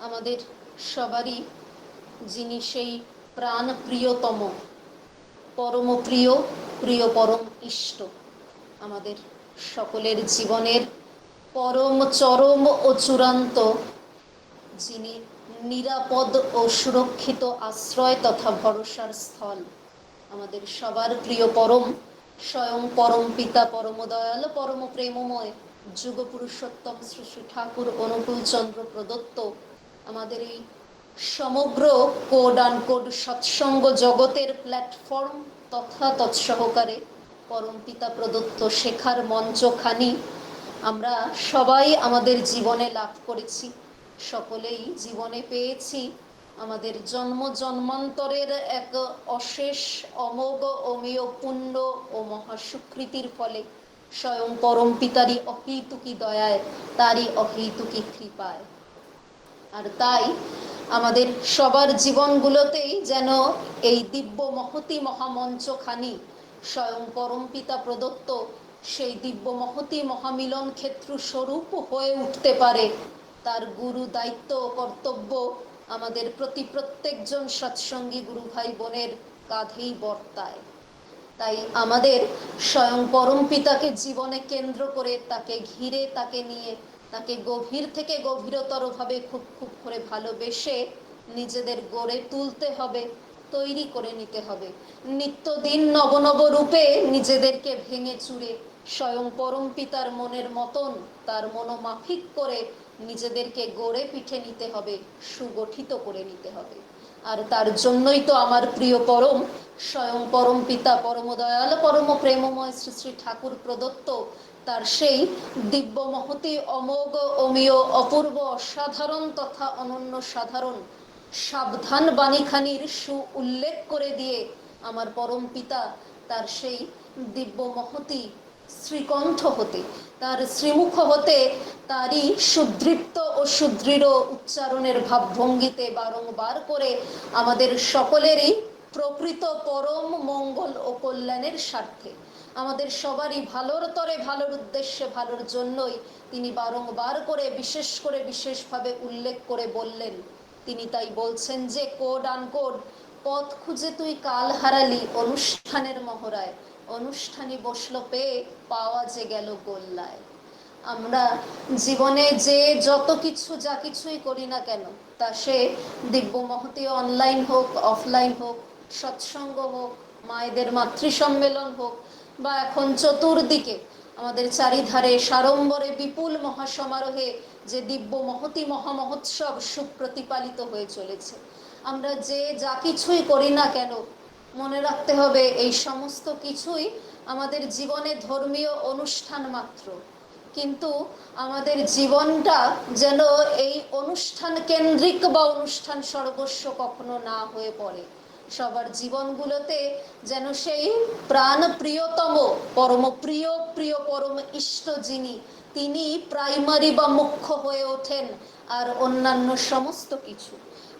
আমাদের সবারই যিনি সেই প্রাণ প্রিয়তম, পরম প্রিয়, প্রিয় পরম ইষ্ট, আমাদের সকলের জীবনের পরম চরম ও চূড়ান্ত, যিনি নিরাপদ ও সুরক্ষিত আশ্রয় তথা ভরসার স্থল, আমাদের সবার প্রিয় পরম স্বয়ং পরম পিতা, পরম দয়াল, পরম প্রেমময় যুগ পুরুষোত্তম শ্রী শ্রী ঠাকুর অনুকূল চন্দ্র প্রদত্ত আমাদের এই সমগ্র কোড আনকোড সৎসঙ্গ জগতের প্ল্যাটফর্ম তথা তৎসহকারে পরম পিতা প্রদত্ত শেখার মঞ্চখানি আমরা সবাই আমাদের জীবনে লাভ করেছি, সকলেই জীবনে পেয়েছি। আমাদের জন্ম জন্মান্তরের এক অশেষ অমোঘ অমেয় পুণ্য ও মহাস্বীকৃতির ফলে স্বয়ং পরম পিতারই অহৈতুকী দয়ায়, তারই অহৈতুকী কৃপায়। আর তাই আমাদের সবার জীবনগুলোতেই যেন এই দিব্য মহতি মহামঞ্চখানি স্বয়ং পরম পিতা প্রদত্ত সেই দিব্য মহতি মহামিলন ক্ষেত্র স্বরূপ হয়ে উঠতে পারে, তার গুরু দায়িত্ব ও কর্তব্য আমাদের প্রতি প্রত্যেকজন সৎসঙ্গী গুরু ভাই বোনের কাঁধেই বর্তায়। তাই আমাদের স্বয়ং পরম পিতাকে জীবনে কেন্দ্র করে, তাকে ঘিরে, তাকে নিয়ে, তাকে গভীর থেকে গভীরতর ভাবে খুব খুব করে ভালোবেসে নিজেদের গড়ে তুলতে হবে, তৈরি করে নিতে হবে। নিত্যদিন নব নব রূপে নিজেদেরকে ভেঙে চুরে স্বয়ং পরম পিতার মনের মতন, তার মনোমাফিক করে নিজেদেরকে গড়ে পিঠে নিতে হবে, সুগঠিত করে নিতে হবে। আর তার জন্যই তো আমার প্রিয় পরম স্বয়ং পরম পিতা, পরম দয়াল, পরম প্রেমময় শ্রী শ্রী ঠাকুর প্রদত্ত তার সেই দিব্য মহতি অমোঘ অমীয় অপূর্ব অসাধারণ তথা অনন্য সাধারণ সাবধান বাণীখানির সু উল্লেখ করে দিয়ে আমার পরম পিতা তার সেই দিব্য মহতি শ্রীকণ্ঠ হতে, তার শ্রীমুখ হতে তারই সুদৃপ্ত ও সুদৃঢ় উচ্চারণের ভাবভঙ্গিতে বারংবার করে আমাদের সকলেরই প্রকৃত পরম মঙ্গল ও কল্যাণের স্বার্থে, আমাদের সবারই ভালোর তরে ভালোর উদ্দেশ্যে, ভালোর জন্যই তিনি বারংবার করে বিশেষ করে বিশেষভাবে উল্লেখ করে বললেন। তিনি তাই বলছেন যে কোড আনকোড পথ খুঁজে তুই কাল হারালি অনুষ্ঠানের মহড়ায়, অনুষ্ঠানই বসলো পেয়ে পাওয়া যে গেল গোল্লায়। আমরা জীবনে যে যত কিছু যা কিছুই করি না কেন, তা সে দিব্য মহতি অনলাইন হোক, অফলাইন হোক, সৎসঙ্গ হোক, মায়েদের মাতৃ সম্মেলন হোক, বা এখন চতুর্দিকে আমাদের চারিধারে সাড়ম্বরে বিপুল মহাসমারোহে যে দিব্য মহতি মহামহোৎসব সুপ্রতিপালিত হয়ে চলেছে, আমরা যে যা কিছুই করি না কেন মনে রাখতে হবে এই সমস্ত কিছুই আমাদের জীবনে ধর্মীয় অনুষ্ঠান মাত্র। কিন্তু আমাদের জীবনটা যেন এই অনুষ্ঠান কেন্দ্রিক বা অনুষ্ঠান সর্বস্ব কখনো না হয়ে পড়ে। সবার জীবনগুলোতে যেন সেই প্রাণ প্রিয়তম, পরম প্রিয়, প্রিয় পরম ইষ্ট যিনি, তিনি প্রাইমারি বা মুখ্য হয়ে ওঠেন। আর অন্যান্য সমস্ত কিছু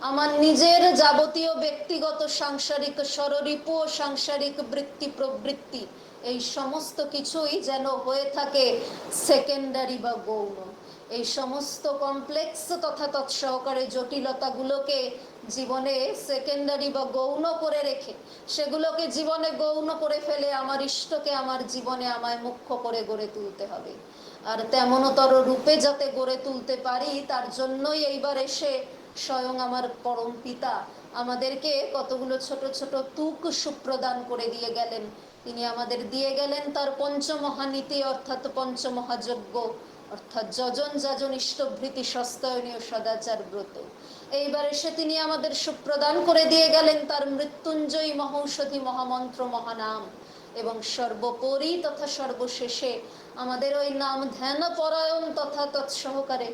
আমার নিজের যাবতীয় ব্যক্তিগত সাংসারিক স্বররিপু ও সাংসারিক বৃত্তি প্রবৃত্তি, এই সমস্ত কিছুই যেন হয়ে থাকে সেকেন্ডারি বা গৌণ। এই সমস্ত কমপ্লেক্স তথা তৎসহকারে জটিলতাগুলোকে জীবনে সেকেন্ডারি বা গৌণ করে রেখে, সেগুলোকে জীবনে গৌণ করে ফেলে আমার ইষ্টকে আমার জীবনে আমায় মুখ্য করে গড়ে তুলতে হবে। আর তেমনতর রূপে যাতে গড়ে তুলতে পারি, তার জন্যই এইবার এসে স্বয়ং আমার পরম পিতা আমাদেরকে কতগুলো ছোট ছোট তুক সুপ্রদান করে দিয়ে গেলেন। তিনি আমাদের দিয়ে গেলেন তার পঞ্চমহানীতি অর্থাৎ পঞ্চমহাযজ্ঞ, অর্থাৎ যজন যাজন ইষ্টভৃতি সস্তায়নীয় সদাচার ব্রত। এইবার এসে তিনি আমাদের সুপ্রদান করে দিয়ে গেলেন তার মৃত্যুঞ্জয়ী মহৌষধি মহামন্ত্র মহানাম, এবং সর্বোপরি তথা সর্বশেষে আমাদের ওই নাম ধ্যান পরায়ণ তথা তৎসহকারে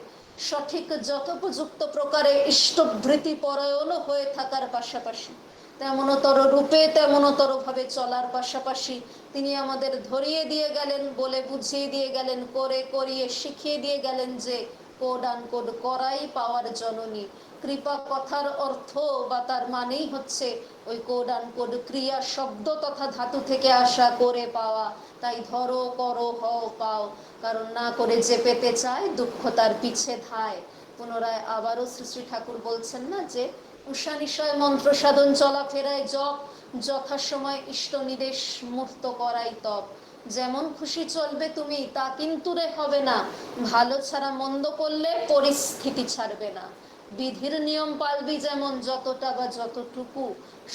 সঠিক যথোপযুক্ত প্রকারে ইষ্টভৃতি পরায়ণ হয়ে থাকার পাশাপাশি, তেমনতর রূপে তেমনতর ভাবে চলার পাশাপাশি তিনি আমাদের ধরিয়ে দিয়ে গেলেন, বলে বুঝিয়ে দিয়ে গেলেন, করে করিয়ে শিখিয়ে দিয়ে গেলেন যে কোড আনকোড করাই পাওয়ার জননী। কৃপা কথার অর্থ বা তার মানেই হচ্ছে ওই কোড আনকোড ক্রিয়া শব্দ তথা ধাতু থেকে আসা, করে পাওয়া। তাই ধরো, করো, হও, পাও, কারণ না করে যে পেতে চায় দুঃখ তার পিছে ধায়। পুনরায় আবারও শ্রী শ্রী ঠাকুর বলছেন না যে উষা নিশয় মন্ত্র সাধন চলাফেরায় জপ, যথাসময় ইষ্ট নিদেশ মূর্ত করাই তপ। যেমন খুশি চলবে তুমি তা কিন্তু রে হবে না, ভালো ছাড়া মন্দ করলে পরিস্থিতি ছাড়বে না। বিধির নিয়ম পালবি যেমন যতটা বা যতটুকু,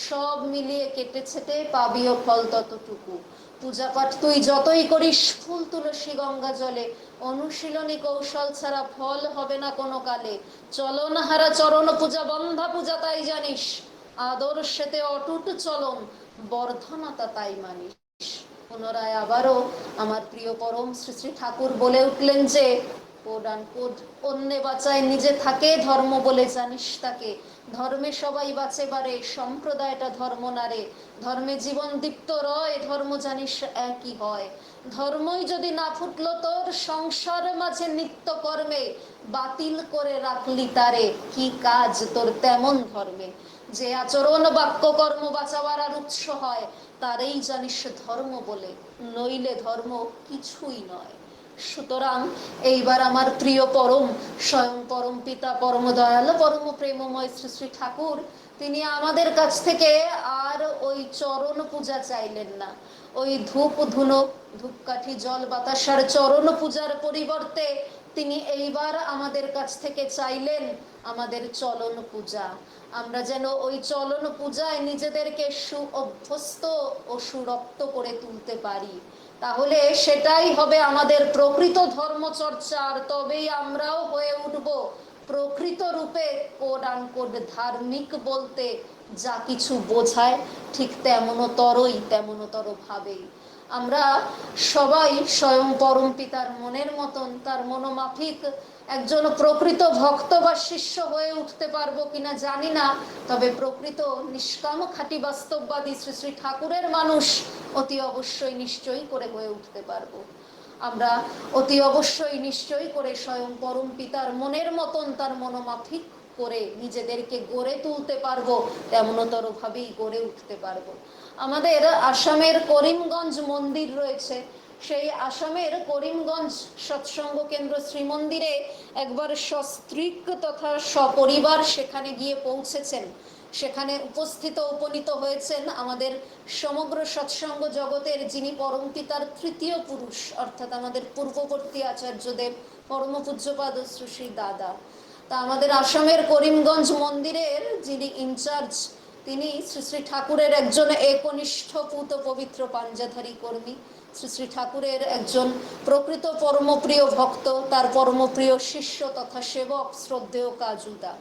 সব মিলিয়ে কেটে ছেটে পাবিও ফল ততটুকু। পূজা পাঠ তুই যতই করিস ফুল তুলসী গঙ্গা জলে, অনুশীলনী কৌশল ছাড়া ফল হবে না কোনো কালে। চলন হারা চরণ পূজা বন্ধা পূজা তাই জানিস, আদর্শেতে অটুট চলন বর্ধনতা তাই মানিস। পুনরায় আবারও আমার প্রিয় পরম শ্রী শ্রী ঠাকুর বলে উঠলেন যে কোড আন কোড অন্যে বাঁচায় নিজে থাকে ধর্ম বলে জানিস তাকে। ধর্মে সবাই বাঁচে বারে, সম্প্রদায়টা ধর্ম নারে। ধর্মে জীবন দীপ্ত রয়, ধর্ম জানিস একই হয়। ধর্মই যদি না ফুটলো তোর সংসার মাঝে নিত্য কর্মে, বাতিল করে রাখলি তারে কি কাজ তোর তেমন ধর্মে। যে আচরণ বাক্য কর্ম বাঁচাবার আর উৎস হয়, তারেই জানিস ধর্ম বলে, নইলে ধর্ম কিছুই নয়। সুতরাং এইবার আমার প্রিয় পরম স্বয়ং পরম পিতা পরম দয়াল পরম প্রেমময় শ্রী শ্রী ঠাকুর তিনি আমাদের কাছ থেকে আর ওই চরণ পূজা চাইলেন না। ওই ধূপ ধুনো ধূপকাঠি জল বাতাসার চরণ পূজার পরিবর্তে তিনি এইবার আমাদের কাছ থেকে চাইলেন আমাদের চলন পূজা। আমরা যেন ওই চলন পূজায় নিজেদেরকে অভ্যস্ত ও সুরক্ত করে তুলতে পারি, তাহলে সেটাই হবে আমাদের প্রকৃত ধর্মচর্চা। আর তবেই আমরাও হয়ে উঠব প্রকৃত রূপে কোড আনকোড ধার্মিক বলতে যা কিছু বোঝায় ঠিক তেমনতর ভাবেই। আমরা সবাই স্বয়ং পরম পিতার মনের মতন তার মনোমাফিক একজন প্রকৃত ভক্ত বা শিষ্য হয়ে উঠতে পারবো কিনা জানি না, তবে প্রকৃত নিষ্কাম খাঁটি বাস্তববাদী শ্রী শ্রী ঠাকুরের মানুষ অতি অবশ্যই নিশ্চয়ই করে হয়ে উঠতে পারবো। আমরা অতি অবশ্যই নিশ্চয়ই করে স্বয়ং পরম পিতার মনের মতন তার মনোমাফিক করে নিজেদেরকে গড়ে তুলতে পারবো, তেমনতর ভাবেই গড়ে উঠতে পারবো। আমাদের আসামের করিমগঞ্জ মন্দির রয়েছে, সেই আসামের করিমগঞ্জ সৎসঙ্গ কেন্দ্র শ্রীমন্দিরে একবার সস্ত্রীক তথা সপরিবার সেখানে গিয়ে পৌঁছেছেন। সেখানে উপনীত হয়েছেন আমাদের সমগ্র সৎসঙ্গ জগতের যিনি পরম পিতার তৃতীয় পুরুষ, অর্থাৎ আমাদের পূর্ববর্তী আচার্যদেব পরম পূজ্যপাদ শ্রী শ্রী দাদা। তা আমাদের আসামের করিমগঞ্জ মন্দিরের যিনি ইনচার্জ, তিনি শ্রী শ্রী ঠাকুরের একজন একনিষ্ঠ পূত পবিত্র পাঞ্জাধারী কর্মী, শ্রী শ্রী ঠাকুরের একজন প্রকৃত পরমপ্রিয় ভক্ত, তার পরমপ্রিয় শিষ্য তথা সেবক শ্রদ্ধেয় কাজুদা।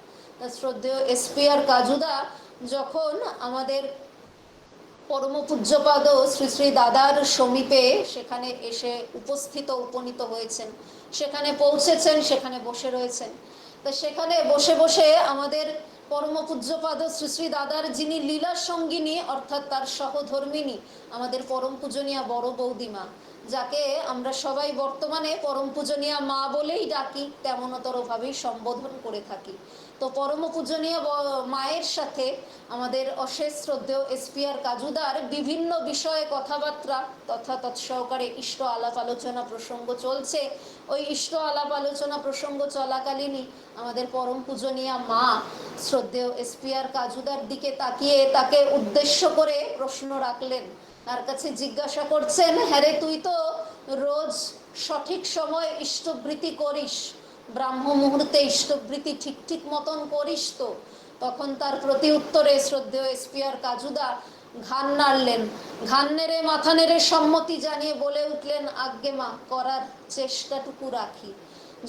শ্রদ্ধেয় এসপিআর কাজুদা যখন আমাদের পরম পূজ্যপাদ শ্রী শ্রী দাদার সমীপে সেখানে এসে উপনীত হয়েছেন, সেখানে পৌঁছেছেন, সেখানে বসে রয়েছেন। তা সেখানে বসে বসে আমাদের পরম পূজ্যপাদ শ্রী শ্রী দাদার যিনি লীলা সঙ্গিনী অর্থাৎ তার সহধর্মিনী আমাদের পরম পূজনীয়া বড় বৌদিমা, যাকে আমরা সবাই বর্তমানে পরম পূজনীয়া মা বলেই ডাকি, তেমনতর ভাবেই সম্বোধন করে থাকি। তো পরম পূজনীয় মায়ের সাথে আমাদের অশেষ শ্রদ্ধেয় এসপিআর কাজুদার বিভিন্ন বিষয়ে কথাবার্তা তথা তৎসহকারে ইষ্ট আলাপ আলোচনা প্রসঙ্গ চলছে। ওই ইষ্ট আলাপ আলোচনা প্রসঙ্গ চলাকালীনই আমাদের পরম পূজনীয়া মা শ্রদ্ধেয় এসপিআর কাজুদার দিকে তাকিয়ে তাকে উদ্দেশ্য করে প্রশ্ন রাখলেন। তার কাছে জিজ্ঞাসা করছেন, হ্যাঁ রে, তুই তো রোজ সঠিক সময় ইষ্টবৃত্তি করিস, ব্রাহ্ম মুহূর্তে ইষ্টবৃত্তি ঠিক মতন করিস তো? তখন তার প্রতি উত্তরে শ্রদ্ধেয় এসপিআর কাজুদা ঘান নাড়লেন, ঘান নেড়ে মাথা নেড়ে সম্মতি জানিয়ে বলে উঠলেন, আজ্ঞে মা, করার চেষ্টাটুকু রাখি।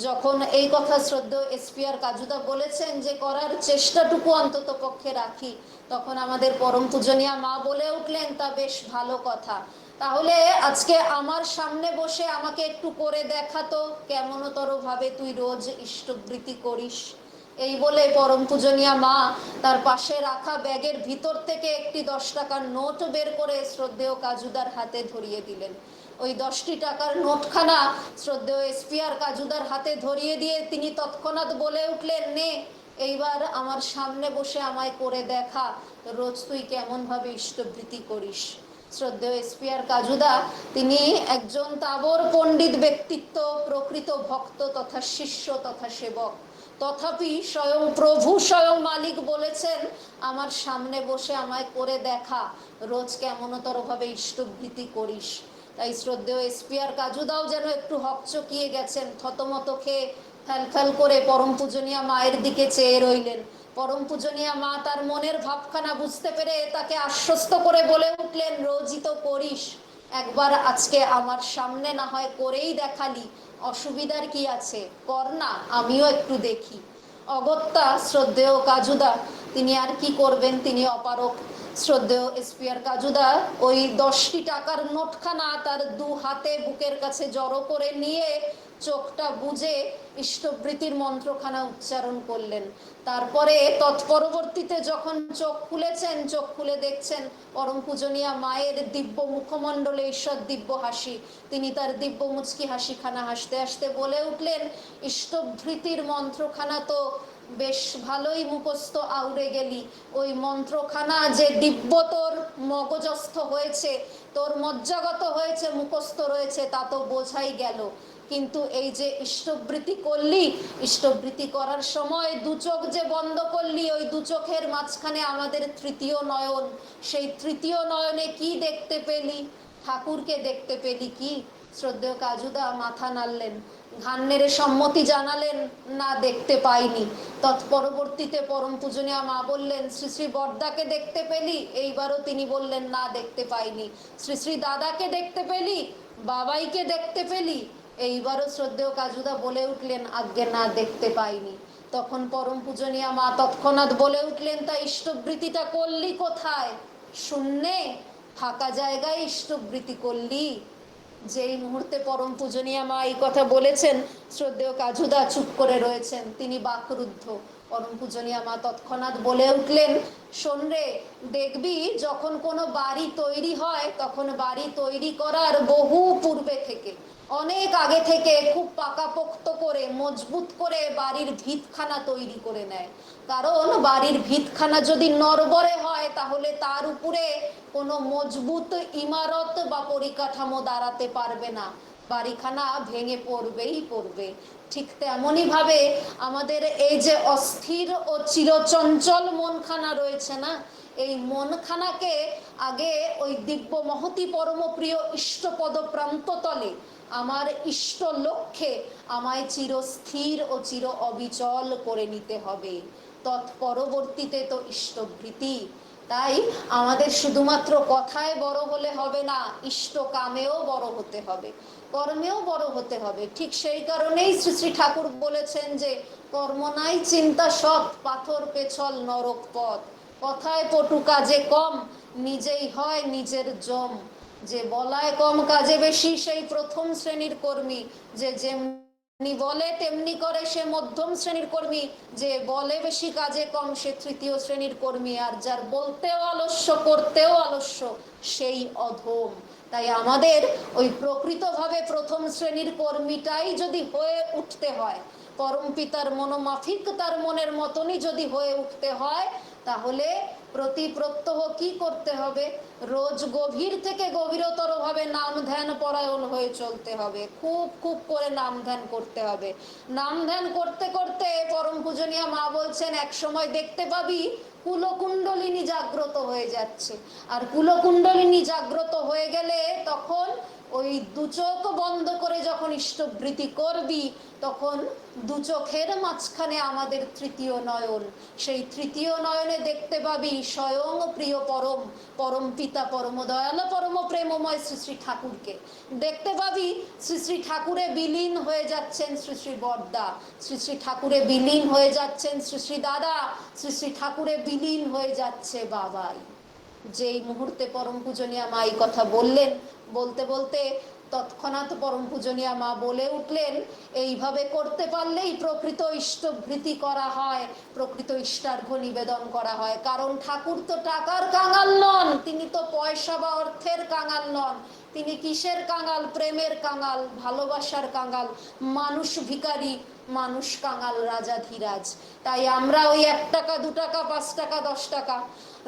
যখন এই কথা শ্রদ্ধেয় এসপিআর কাজুদা বলেছেন যে করার চেষ্টাটুকু অন্তত পক্ষে রাখি, তখন আমাদের পরম পূজনীয়া মা বলে উঠলেন, তা বেশ ভালো কথা, তাহলে আজকে আমার সামনে বসে আমাকে একটু করে দেখাতো কেমনতর ভাবে তুই রোজ ইষ্টবৃত্তি করিস। এই বলে পরম পূজনীয়া মা তার পাশে রাখা ব্যাগের ভিতর থেকে একটি 10 টাকার নোট বের করে শ্রদ্ধেয় কাজুদার হাতে ধরিয়ে দিলেন। ওই 10টি টাকার নোটখানা শ্রদ্ধেয় এসপিআর কাজুদার হাতে ধরিয়ে দিয়ে তিনি তৎক্ষণাৎ বলে উঠলেন, নে, এইবার আমার সামনে বসে আমায় করে দেখা রোজ তুই কেমন ভাবে ইষ্টবৃত্তি করিস। শ্রদ্ধেয় এসপিআর কাজুদা তিনি একজন তাবর পণ্ডিত ব্যক্তিত্ব, প্রকৃত ভক্ত তথা শিষ্য তথা সেবক। তথাপি স্বয়ং প্রভু, স্বয়ং মালিক বলেছেন আমার সামনে বসে আমায় করে দেখা, রোজ কেমনতর ভাবে ইষ্টভৃতি করিস। তাই শ্রদ্ধেয় এসপিআর কাজুদাও যেন একটু হকচকিয়ে গেছেন, থতমত খেয়ে ফ্যাল ফ্যাল করে পরম পূজনীয়া মায়ের দিকে চেয়ে রইলেন। পরম পূজনীয়া মা তার মনের ভাবখানা বুঝতে পেরে তাকে আশ্বস্ত করে বলে উঠলেন, রোজই তো করিস, একবার আজকে আমার সামনে না হয় করেই দেখালি, অসুবিধার কি আছে, কর না, আমিও একটু দেখি। অগত্যা শ্রদ্ধেয় কাজুদা তিনি আর কি করবেন, তিনি অপারক। শ্রদ্ধেয় এসপিআর কাজুদা ওই 10টি টাকার নোটখানা তার দু হাতে বুকের কাছে জড়ো করে নিয়ে চোখটা বুজে ইষ্টবৃত্তির মন্ত্রখানা উচ্চারণ করলেন। তারপরে তৎপরবর্তীতে যখন চোখ খুলেছেন, চোখ খুলে দেখছেন পরম পূজনীয়া মায়ের দিব্য মুখমণ্ডলে ঈশ্বর দিব্য হাসি। তিনি তার দিব্য মুচকি হাসিখানা হাসতে হাসতে বলে উঠলেন, ইষ্টবৃত্তির মন্ত্রখানা তো বেশ ভালোই মুখস্থ আউড়ে গেলি, ওই মন্ত্রখানা যে দিব্য তোর মগজস্থ হয়েছে, তোর মজ্জাগত হয়েছে, মুখস্থ রয়েছে, তা তো বোঝাই গেল, কিন্তু এই যে ইষ্টবৃত্তি করলি, ইষ্টবৃত্তি করার সময় দু চোখ যে বন্ধ করলি, ওই দু চোখের মাঝখানে আমাদের তৃতীয় নয়ন, সেই তৃতীয় নয়নে কি দেখতে পেলি? ঠাকুরকে দেখতে পেলি কি? শ্রদ্ধেয় কাজুদা মাথা নাড়লেন, ঘান নেড়ে সম্মতি জানালেন, না, দেখতে পাইনি। তৎপরবর্তীতে পরম পূজনীয়া মা বললেন, শ্রী শ্রী বড়দাকে দেখতে পেলি? এইবারও তিনি বললেন, না, দেখতে পাইনি। শ্রী শ্রী দাদাকে দেখতে পেলি? বাবাইকে দেখতে পেলি? এইবারও শ্রদ্ধেয় কাজুদা বলে উঠলেন, আজ্ঞে না, দেখতে পাইনি। তখন পরম পূজনীয়া মা তৎক্ষণাৎ বলে উঠলেন, তা ইষ্টবৃত্তিটা করলি কোথায়? শূন্যে, ফাঁকা জায়গায় ইষ্টবৃত্তি করলি? যেই মুহূর্তে পরম পূজনীয়া মা এই কথা বলেছেন, শ্রদ্ধেয় কাজুদা চুপ করে রয়েছেন, তিনি বাকরুদ্ধ। পরম পূজনীয়া মা তৎক্ষণাৎ বলে উঠলেন, শোন রে, দেখবি যখন কোনো বাড়ি তৈরি হয়, তখন বাড়ি তৈরি করার বহু পূর্বে থেকে, অনেক আগে থেকে খুব পাকাপোক্ত করে মজবুত করে বাড়ির ভিতখানা তৈরি করে নেয়। কারণ বাড়ির ভিতখানা যদি নড়বড়ে হয়, তাহলে তার উপরে কোনো মজবুত ইমারত বা পরিকাঠামো দাঁড়াতে পারবে না, বাড়িখানা ভেঙে পড়বেই পড়বে। ঠিক তেমনই ভাবে আমাদের এই যে অস্থির ও চিরচঞ্চল মনখানা রয়েছে না, এই মনখানাকে আগে ওই দিব্য মহতি পরমপ্রিয় ইষ্টপদ প্রান্ততলে, আমার ইষ্ট লক্ষ্যে আমায় চিরস্থির ও চির অবিচল করে নিতে হবে। তৎপরবর্তীতে তো ইষ্টবৃত্তি। তাই আমাদের শুধুমাত্র কথায় বড় হলে হবে না, ইষ্ট কামেও বড় হতে হবে, কর্মেও বড় হতে হবে। ঠিক সেই কারণেই শ্রী শ্রী ঠাকুর বলেছেন যে, কর্ম নাই চিন্তা সৎ, পাথর পেছল নরক পথ। কথায় পটু কাজে কম, নিজেই হয় নিজের জম। যে বলায় কম কাজে বেশি, সেই প্রথম শ্রেণীর কর্মী। যে যেমনি বলে তেমনি করে, সে মধ্যম শ্রেণীর কর্মী। যে বলে বেশি কাজে কম, সে তৃতীয় শ্রেণীর কর্মী। আর যার বলতেও আলস্য, করতেও আলস্য, সেই অধম। তাই আমাদের ওই প্রকৃতভাবে প্রথম শ্রেণীর কর্মীটাই যদি হয়ে উঠতে হয়, পরম পিতার মনোমাফিক তার মনের মতনই যদি হয়ে উঠতে হয়, তাহলে প্রতি প্রত্যহ কি করতে হবে? রোজ গভীর থেকে গভীরতর ভাবে নাম ধ্যান পরায়ণ হয়ে চলতে হবে, খুব খুব করে নাম ধ্যান করতে হবে। নাম ধ্যান করতে করতে পরম পূজনীয়া মা বলছেন, এক সময় দেখতে পাবি কুলকুণ্ডলিনী জাগ্রত হয়ে যাচ্ছে। আর কুলকুণ্ডলিনী জাগ্রত হয়ে গেলে তখন ওই দু চোখ বন্ধ করে যখন ইষ্টবৃত্তি করবি, তখন দু চোখের মাঝখানে আমাদের তৃতীয় নয়ন, সেই তৃতীয় নয়নে দেখতে পাবি স্বয়ং প্রিয় পরম পরম পিতা, পরম দয়াল, পরম প্রেমময় শ্রী শ্রী ঠাকুরকে দেখতে পাবি। শ্রী শ্রী ঠাকুরে বিলীন হয়ে যাচ্ছেন শ্রী শ্রী বড়দা, শ্রী শ্রী ঠাকুরে বিলীন হয়ে যাচ্ছেন শ্রী শ্রী দাদা, শ্রী শ্রী ঠাকুরে বিলীন হয়ে যাচ্ছে বাবাই। যেই মুহূর্তে পরম পূজনীয়া মা এই কথা বললেন, বলতে বলতে তৎক্ষণাৎ পরম পূজনীয়া মা বলে উঠলেন, এইভাবে করতে পারলেই প্রকৃত ইষ্টবৃত্তি করা হয়, প্রকৃত ইষ্টার্ঘ নিবেদন করা হয়। কারণ ঠাকুর তো টাকার কাঙাল নন, তিনি তো পয়সা বা অর্থের কাঙাল নন, তিনি কিসের কাঙাল? প্রেমের কাঙাল, ভালোবাসার কাঙাল, মানুষ ভিখারি, মানুষ কাঙাল, রাজাধিরাজ। তাই আমরা ওই 1 টাকা 2 টাকা 5 টাকা 10 টাকা,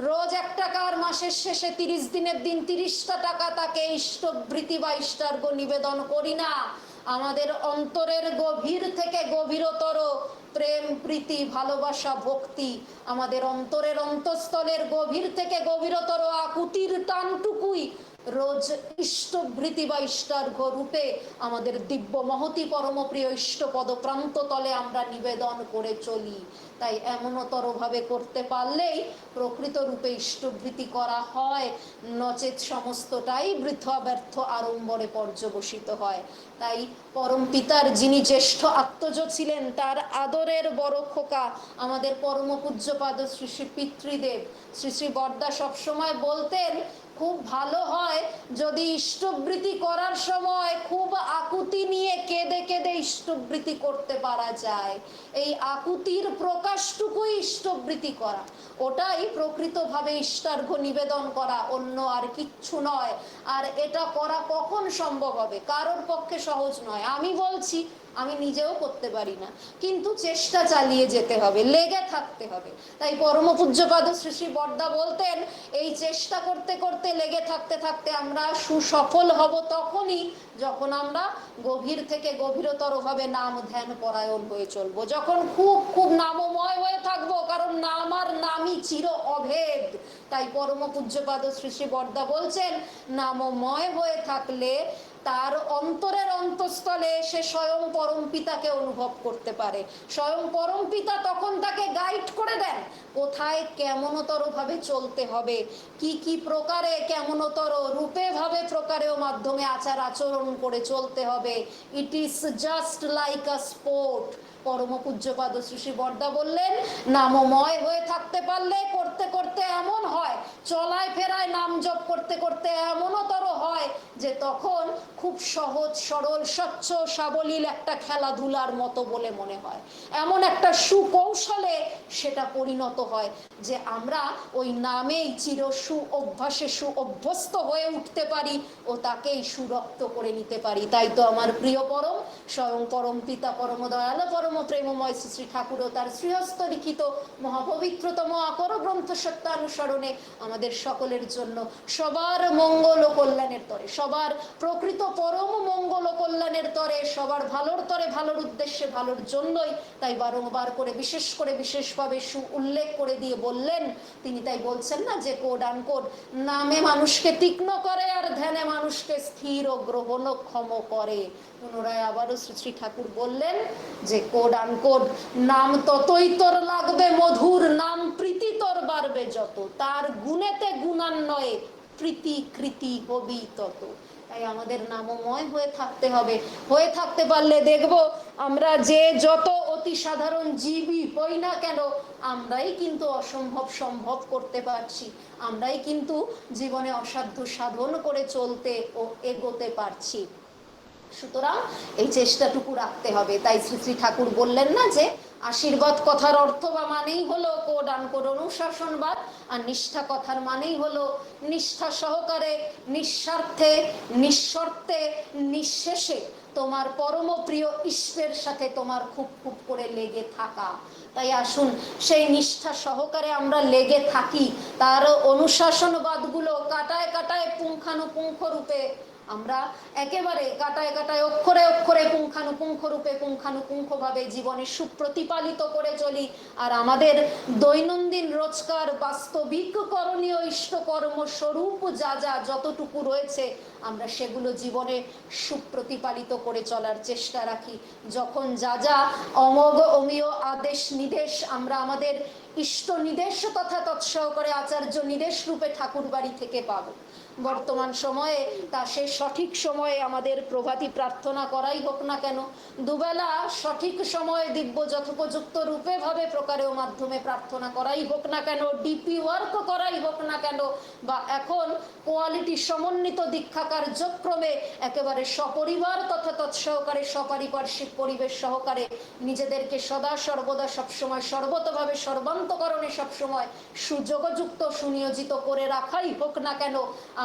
রোজ 1 টাকা আর মাসের শেষে 30 দিনের দিন 30টা টাকা তাকে ইষ্টবৃত্তি বা ইষ্টার্ঘ নিবেদন করি না। আমাদের অন্তরের গভীর থেকে গভীরতর প্রেম, প্রীতি, ভালোবাসা, ভক্তি, আমাদের অন্তরের অন্তঃস্থলের গভীর থেকে গভীরতর আকুতির টানটুকুই রোজ ইষ্টভৃতি বা ইষ্টার্ঘ রূপে আমাদের দিব্য মহতি পরমপ্রিয় ইষ্টপদ প্রান্ত তলে আমরা নিবেদন করে চলি। তাই এমনতর ভাবে করতে পারলেই প্রকৃত রূপে ইষ্টভৃতি করা হয়, নচেত সমস্তটাই বৃথা ব্যর্থ আড়ম্বরে পর্যবসিত হয়। তাই পরম পিতার যিনি জ্যেষ্ঠ আত্মজ ছিলেন, তার আদরের বড় খোকা আমাদের পরম পূজ্যপাদ শ্রী শ্রী পিতৃদেব শ্রী শ্রী বরদা সবসময় বলতেন, খুব ভালো হয় যদি ইষ্টবৃতি করার সময় খুব আকুতি নিয়ে কেঁদে কেঁদে ইষ্টবৃতি করতে পারা যায়। এই আকুতির প্রকাশটুকুই ইষ্টবৃতি করা, ওটাই প্রকৃতভাবে ইষ্টার্ঘ নিবেদন করা, অন্য আর কিচ্ছু নয়। আর এটা করা কখন সম্ভব হবে? কারোর পক্ষে সহজ নয়। আমি বলছি, আমি নিজেও করতে পারি না, কিন্তু চেষ্টা চালিয়ে যেতে হবে, লেগে থাকতে হবে। তাই পরম পূজ্যপাদ শ্রী শ্রী বরদা বলতেন, এই চেষ্টা করতে করতে লেগে থাকতে থাকতে আমরা সুসফল হব তখনই যখন আমরা গভীর থেকে গভীরতর ভাবে নাম ধ্যান পরায়ণ হয়ে চলবো, যখন খুব খুব নামময় হয়ে থাকবো, কারণ নাম আর নামই চির অভেদ। তাই পরম পূজ্যপাদ শ্রী শ্রী বরদা বলছেন, নামময় হয়ে থাকলে তার অন্তরের অন্তঃস্থলে সে স্বয়ং পরম পিতাকে অনুভব করতে পারে। স্বয়ং পরম পিতা তখন তাকে গাইড করে দেন, কোথায় কেমনতর ভাবে চলতে হবে, কি কি প্রকারে কেমনতর রূপে ভাবে প্রকারে ও মাধ্যমে আচার আচরণ করে চলতে হবে। It is just like a sport. পরম পূজ্যপাদ শ্রী শ্রী বরদা বললেন, নামময় হয়ে থাকতে পারলে করতে করতে এমন হয়, চলায় ফেরায় নাম জপ করতে করতে এমনতর হয় যে তখন খুব সহজ সরল স্বচ্ছ সাবলীল একটা খেলাধুলার মতো বলে মনে হয়। এমন একটা সুকৌশলে সেটা পরিণত হয় যে আমরা ওই নামেই চির অভ্যাসে অভ্যস্ত হয়ে উঠতে পারি ও তাকেই সুরক্ত করে নিতে পারি। তাই তো আমার প্রিয় পরম স্বয়ং পরম পিতা পরম দয়াল পরম প্রেমময় শ্রী শ্রী ঠাকুর ও তার শ্রীহস্ত লিখিত মহাপবিত্রতম আকর গ্রন্থ সত্যানুসরণে আমাদের সকলের জন্য সবার মঙ্গল ও কল্যাণের তরে, সবার প্রকৃত পরম মঙ্গল ও কল্যাণের তরে, সবার ভালোর তরে, ভালোর উদ্দেশ্যে, ভালোর জন্যই তাই বারংবার করে বিশেষ করে বিশেষভাবে উল্লেখ করে দিয়ে বললেন, তিনি তাই বলছেন না যে কোড আনকোড নামে মানুষকে তীক্ষ্ণ করে আর ধ্যানে মানুষকে স্থির ও গ্রহণক্ষম করে। পুনরায় আবারও শ্রী শ্রী ঠাকুর বললেন যে কোড আনকোড নাম ততই তোর লাগবে মধুর, নাম প্রীতি তোর বাড়বে যত, তার গুণেতে গুণান্বয়ে প্রীতি কৃতি হবি তত। তাই আমাদের নামময় হয়ে থাকতে হবে। হয়ে থাকতে পারলে দেখব আমরা যে যত অতি সাধারণ জীবই হই না কেন, আমরাই কিন্তু অসম্ভব সম্ভব করতে পারছি, আমরাই কিন্তু জীবনে অসাধ্য সাধন করে চলতে ও এগোতে পারছি। সুতরাং এই চেষ্টাটুকু রাখতে হবে। তাই শ্রী শ্রী ঠাকুর বললেন না যে আশীর্বাদ কথার অর্থ বা মানেই হলো কোড আনকোড অনুশাসনবাদ, আর নিষ্ঠা কথার মানেই হলো নিষ্ঠা সহকারে নিঃস্বার্থে নিঃশর্তে নিঃশেষে তোমার পরম প্রিয় ঈশ্বরের সাথে তোমার খুব খুব করে লেগে থাকা। তাই আসুন সেই নিষ্ঠা সহকারে আমরা লেগে থাকি, তার অনুশাসনবাদগুলো কাটায় কাটায় পুঙ্খানুপুঙ্খ রূপে আমরা একেবারে কাটায় কাটায় অক্ষরে অক্ষরে পুঙ্খানুপুঙ্খ রূপে পুঙ্খানুপুঙ্খভাবে জীবনে সুপ্রতিপালিত করে চলি। আর আমাদের দৈনন্দিন রোজকার বাস্তবিক করণীয় ইষ্টকর্ম স্বরূপ যা যা যতটুকু রয়েছে আমরা সেগুলো জীবনে সুপ্রতিপালিত করে চলার চেষ্টা রাখি। যখন যা যা অমোঘ অমীয় আদেশ নির্দেশ আমরা আমাদের ইষ্ট নির্দেশ তথা তৎসহকারে আচার্য নির্দেশ রূপে ঠাকুর বাড়ি থেকে পাবো, বর্তমান সময়ে তা সে সঠিক সময়ে আমাদের প্রভাতী প্রার্থনা করাই হোক না কেন, দুবেলা সঠিক সময়ে দিব্য যথোপযুক্ত রূপে ভাবে প্রকারেও মাধ্যমে প্রার্থনা করাই হোক না কেন, ডিপি ওয়ার্ক করাই হোক না কেন, বা এখন কোয়ালিটি সমন্বিত দীক্ষা কার্যক্রমে একেবারে সপরিবার তথা তৎসহকারে সপারিপার্শ্বিক পরিবেশ সহকারে নিজেদেরকে সদা সর্বদা সবসময় সর্বতভাবে সর্বান্তকরণে সবসময় সুযোগযুক্ত সুনিয়োজিত করে রাখাই হোক না কেন,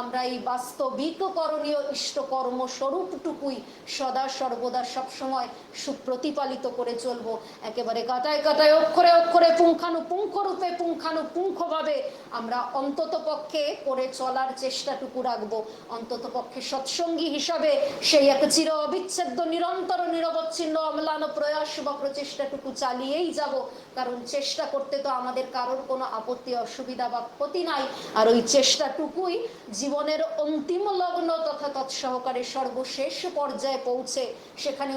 আমরা এই বাস্তবিক করণীয় ইষ্টকর্ম স্বরূপটুকুই সদা সর্বদা সবসময় সুপ্রতিপালিত করে চলবো। একেবারে কাটায় কাটায় অক্ষরে অক্ষরে পুঙ্খানুপুঙ্খ রূপে পুঙ্খানুপুঙ্খভাবে আমরা অন্তত পক্ষে করে চলার চেষ্টাটুকু রাখবো। অন্তত পক্ষে সৎসঙ্গী হিসাবে সেই এক চির অবিচ্ছেদ্য নিরন্তর নিরবচ্ছিন্ন অম্লান প্রয়াস বা প্রচেষ্টাটুকু চালিয়েই যাব। কারণ চেষ্টা করতে তো আমাদের কারোর কোনো আপত্তি অসুবিধা বা ক্ষতি নাই। আর ওই চেষ্টাটুকুই জীবনের অন্তিম লগ্ন তথা তৎসহকারে সর্বশেষ পর্যায়ে পৌঁছে সেখানে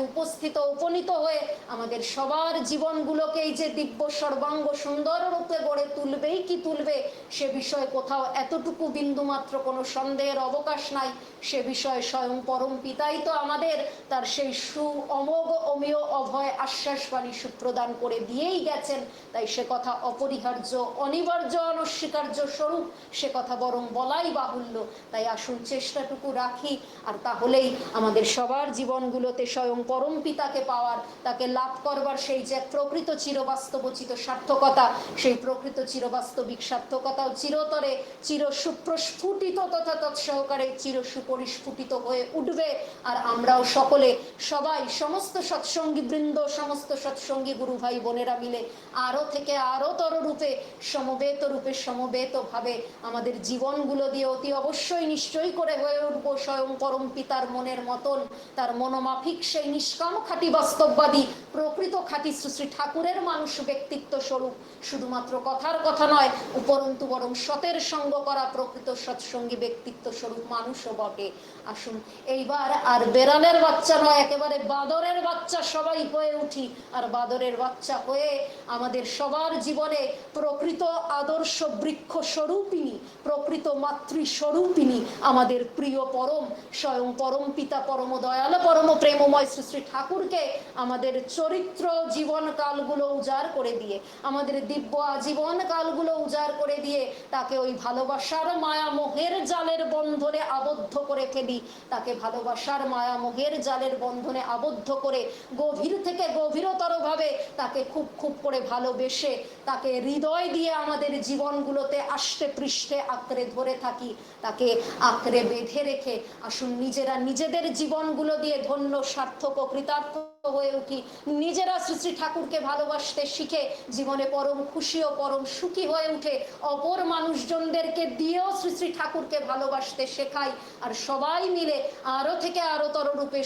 উপনীত হয়ে আমাদের সবার জীবনগুলোকে এই যে দিব্য সর্বাঙ্গ সুন্দর রূপে গড়ে তুলবেই কি তুলবে সে বিষয়ে কোথাও এতটুকু বিন্দু মাত্র কোনো সন্দেহের অবকাশ নাই। সে বিষয়ে স্বয়ং পরম পিতাই তো আমাদের তার সেই অমোঘ অমেয় অভয় আশ্বাসবাণী সুপ্রদান করে দিয়েই গেছেন। তাই সে কথা অপরিহার্য অনিবার্য অনস্বীকার্য স্বরূপ, সে কথা বরং বলাই বাহুল্য। তাই আসুন চেষ্টাটুকু রাখি, আর তাহলেই আমাদের সবার জীবনগুলোতে স্বয়ং পরম পিতাকে পাওয়ার, তাকে লাভ করবার সেই যে প্রকৃত চিরবাস্তবচিত সার্থকতা, সেই প্রকৃত চিরবাস্তবিক সার্থকতাও চিরতরে চির সুপ্রস্ফুটিত তথা তৎসহকারে চির সুপরিস্ফুটিত হয়ে উঠবে। আর আমরাও সকলে সবাই সমস্ত সৎসঙ্গী বৃন্দ সমস্ত সৎসঙ্গী গুরু ভাই বোনেরা মিলে আরো থেকে আরো তর রূপে সমবেত ভাবে আমাদের জীবনগুলো দিয়ে অতি অবশ্যই নিশ্চয়ই করে হয়ে উঠবো স্বয়ং পরম পিতার মনের মতন, তার মনোমাফিক সেই নিষ্কাম খাঁটি বাস্তববাদী প্রকৃত খাঁটি শ্রী ঠাকুরের মানুষ ব্যক্তিত্ব স্বরূপ, শুধুমাত্র কথার কথা নয় উপরন্তু বরং সতের সঙ্গ করা প্রকৃত সৎসঙ্গী ব্যক্তিত্ব স্বরূপ মানুষও বটে। আসুন এইবার আর বেড়ালের বাচ্চা নয়, একেবারে বাদরের বাচ্চা সবাই হয়ে উঠি। আর বাদরের বাচ্চা হয়ে আমাদের সবার জীবনে প্রকৃত আদর্শ বৃক্ষ স্বরূপিনী, প্রকৃত মাতৃস্বরূপিনী আমাদের প্রিয় পরম স্বয়ং পরম পিতা পরম দয়াল পরম প্রেমময় শ্রী শ্রী ঠাকুরকে আমাদের চরিত্র জীবন কালগুলো উজাড় করে দিয়ে, আমাদের দিব্য আজীবন কালগুলো উজাড় করে দিয়ে তাকে ওই ভালোবাসার মায়া মোহের জালের বন্ধনে আবদ্ধ করে ফেলি। তাকে ভালোবাসার মায়া মোহের জালের বন্ধনে আবদ্ধ করে গভীর থেকে গভীরতর ভাবে তাকে খুব খুব করে ভালোবেসে তাকে হৃদয় দিয়ে আমাদের জীবনগুলোতে আষ্টে পৃষ্ঠে আঁকড়ে ধরে থাকি, তাকে আঁকড়ে বেঁধে রেখে আসুন নিজেরা নিজেদের জীবনগুলো দিয়ে ধন্য সার্থক ও কৃতার্থ হয়ে উঠি। নিজেরা শ্রী শ্রী ঠাকুরকে ভালোবাসতে শিখে জীবনে পরম খুশি ও পরম সুখী হয়ে উঠে অপর মানুষজনদেরকে দিয়েও শ্রী শ্রী ঠাকুরকে ভালোবাসতে শেখাই। আর সবাই মিলে আরো থেকে আরো তর রূপে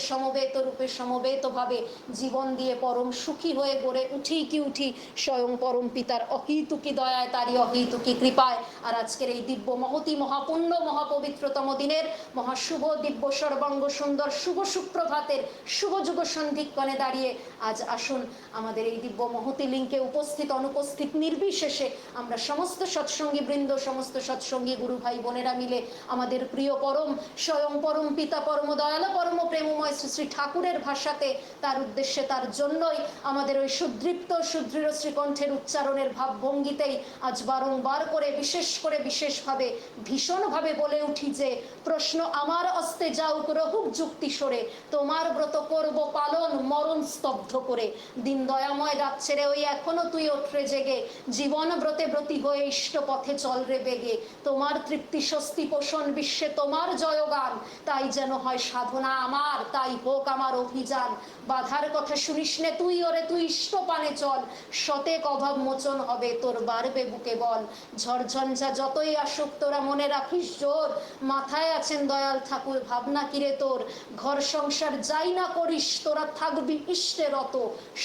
সমবেত ভাবে জীবন দিয়ে পরম সুখী হয়ে গড়ে উঠি স্বয়ং পরম পিতার অহিতুকি দয়ায়, তারই অহিতুকি কৃপায়। আর আজকের এই দিব্য মহতি মহাপুণ্য মহাপবিত্রতম দিনের মহাশুভ দিব্য সর্বাঙ্গ সুন্দর শুভ সুপ্রভাতের শুভ যুগ সন্ধিক্ষণে দাঁড়িয়ে আজ আসুন আমাদের এই দিব্য মহতি লিঙ্কে উপস্থিত অনুপস্থিত নির্বিশেষে আমরা সমস্ত সৎসঙ্গী বৃন্দ সমস্ত সৎসঙ্গী গুরু ভাই বোনেরা মিলে আমাদের প্রিয় পরম স্বয়ং পরম পিতা পরম দয়াল পরম প্রেমময় শ্রী শ্রী ঠাকুরের ভাষাতে তার উদ্দেশ্যে তার জন্যই আমাদের ওই সুদৃপ্ত সুদৃঢ় শ্রীকণ্ঠের উচ্চারণের ভাবভঙ্গিতেই আজ বারংবার করে বিশেষভাবে ভীষণভাবে বলে উঠি যে প্রশ্ন আমার অস্তে যাউক রহুক যুক্তি সরে, তোমার ব্রত করব পালন মরণ স্তব্ধ করে। দিন দয়াময় রাত ছেড়ে ওই এখনো তুই ওঠরে জেগে, জীবন ব্রতে ব্রতী হয়ে ইষ্ট পথে চল রে বেগে। তোমার তৃপ্তি স্বস্তি পোষণ বিশ্বে তোমার জয়গান, তাই যেন হয় সাধনা আমার, তাই হোক আমার অভিযান। বাধার কথা শুনিস নে তুই, ওরে তুই ইষ্ট পানে চল, শতেক অভাব মোচন হবে তোর বাড়বে বুকে বল। ঝড়ঝঞ্ঝা যতই আসুক তোরা মনে রাখিস জোর, মাথায় আছেন দয়াল ঠাকুর ভাবনা কিরে তোর। ঘর সংসার যাই না করিস তোরা থাকবি ইষ্টে রত,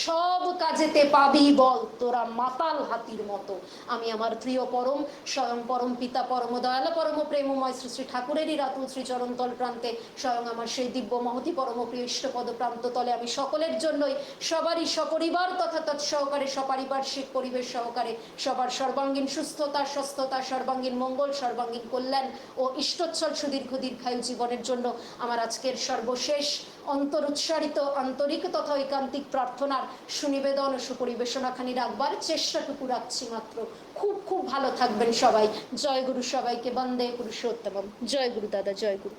সব কাজেতে পাবি বল তোরা মাতাল হাতির মতো। আমি আমার প্রিয় পরম স্বয়ং পরম পিতা পরম দয়াল পরম প্রেমময় শ্রী শ্রী ঠাকুরেরই রাতুল শ্রী চরণতল প্রান্তে স্বয়ং আমার সেই দিব্য মহতি পরম প্রিয় ইষ্টপদ প্রান্ত তলে আমি সকলের জন্যই সবারই সপরিবার তথা তৎসহকারে সপারিপার্শ্বিক পরিবেশ সহকারে সবার সর্বাঙ্গীন সুস্থতা সুস্থতা সর্বাঙ্গীন মঙ্গল সর্বাঙ্গীন কল্যাণ ও ইষ্টচ্ছল সুদীর্ঘ দীর্ঘায়ু জীবনের জন্য আমার আজকের সর্বশেষ অন্তর উচ্চারিত আন্তরিক তথা ঐকান্তিক প্রার্থনার সুনিবেদন ও সুপরিবেশনাখানি রাখবার চেষ্টাটুকু রাখছি মাত্র। খুব খুব ভালো থাকবেন সবাই। জয় গুরু, সবাইকে বন্দে পুরুষোত্তম। জয় গুরু দাদা, জয় গুরু।